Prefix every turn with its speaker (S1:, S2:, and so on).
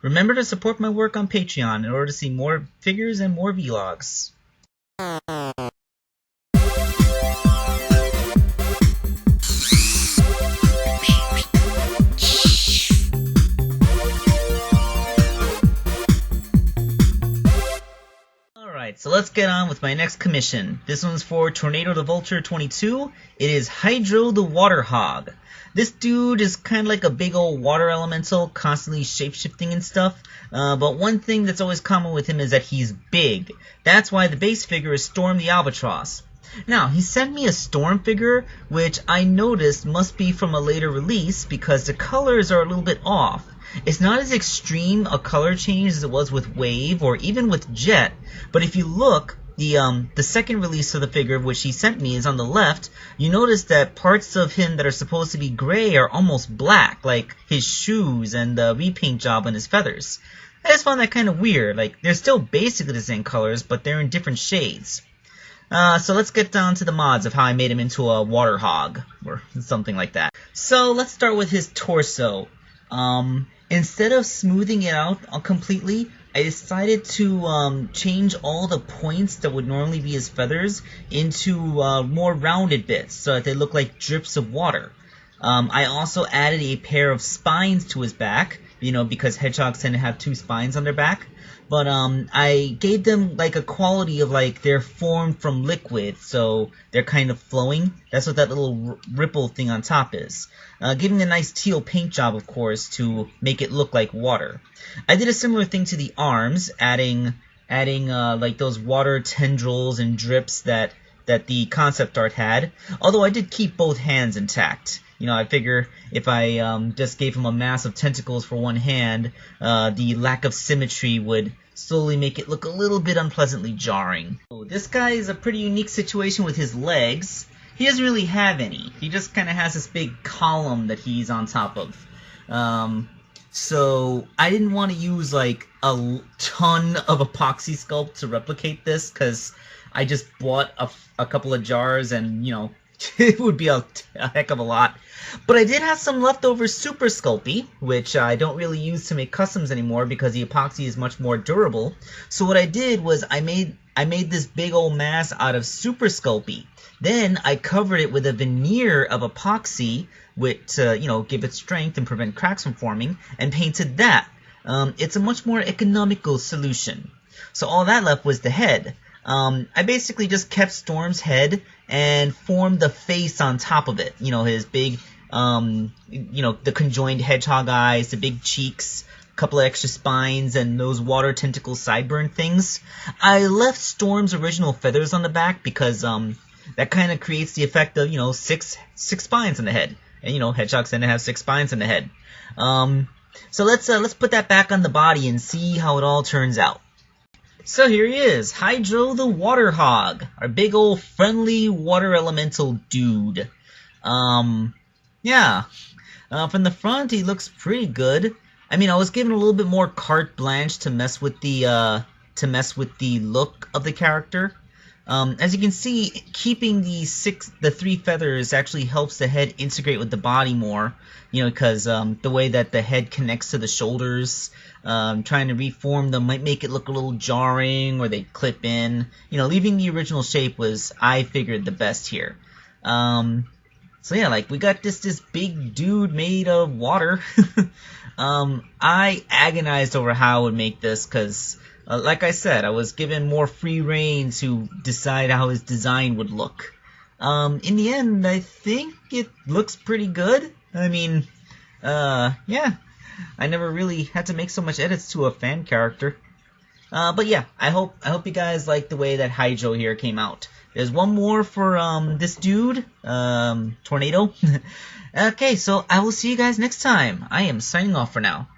S1: Remember to support my work on Patreon in order to see more figures and more vlogs. Alright, so let's get on with my next commission. This one's for Tornado the Vulture 22. It is Hydro the Waterhog. This dude is kind of like a big old water elemental, constantly shapeshifting and stuff. But one thing that's always common with him is that he's big. That's why the base figure is Storm the Albatross. Now, he sent me a Storm figure, which I noticed must be from a later release because the colors are a little bit off. It's not as extreme a color change as it was with Wave or even with Jet, but if you look, the second release of the figure which he sent me is on the left. You notice that parts of him that are supposed to be gray are almost black, like his shoes and the repaint job on his feathers. I just found that kind of weird. Like, they're still basically the same colors, but they're in different shades. So let's get down to the mods of how I made him into a water hog, or something like that. So let's start with his torso. Instead of smoothing it out completely, I decided to change all the points that would normally be his feathers into more rounded bits so that they look like drips of water. I also added a pair of spines to his back, you know, because hedgehogs tend to have two spines on their back. But I gave them like a quality of like they're formed from liquid, so they're kind of flowing. That's what that little ripple thing on top is. Giving a nice teal paint job, of course, to make it look like water. I did a similar thing to the arms, adding like those water tendrils and drips that the concept art had. Although I did keep both hands intact. You know, I figure if I just gave him a mass of tentacles for one hand, the lack of symmetry would slowly make it look a little bit unpleasantly jarring. So this guy is a pretty unique situation with his legs. He doesn't really have any. He just kind of has this big column that he's on top of. So I didn't want to use like a ton of epoxy sculpt to replicate this, because I just bought a couple of jars and, you know, it would be a heck of a lot. But I did have some leftover Super Sculpey, which I don't really use to make customs anymore because the epoxy is much more durable. So what I did was I made this big old mass out of Super Sculpey. Then I covered it with a veneer of epoxy to, you know, give it strength and prevent cracks from forming, and painted that. It's a much more economical solution. So all that left was the head. I basically just kept Storm's head and formed the face on top of it. You know, his big, you know, the conjoined hedgehog eyes, the big cheeks, a couple of extra spines, and those water tentacle sideburn things. I left Storm's original feathers on the back because that kind of creates the effect of, you know, six spines on the head. And, you know, hedgehogs tend to have 6 spines on the head. So let's put that back on the body and see how it all turns out. So here he is, Hydro the Waterhog, our big old friendly water elemental dude. Yeah, from the front he looks pretty good. I mean, I was given a little bit more carte blanche to mess with the look of the character. As you can see, keeping the 3 feathers actually helps the head integrate with the body more. You know, because the way that the head connects to the shoulders, trying to reform them might make it look a little jarring, or they clip in. You know, leaving the original shape was, I figured, the best here. So yeah, like, we got this big dude made of water. I agonized over how I would make this, because, like I said, I was given more free reign to decide how his design would look. In the end, I think it looks pretty good. I mean, yeah, I never really had to make so much edits to a fan character. But yeah, I hope you guys like the way that Hydro here came out. There's one more for this dude, Tornado. Okay, so I will see you guys next time. I am signing off for now.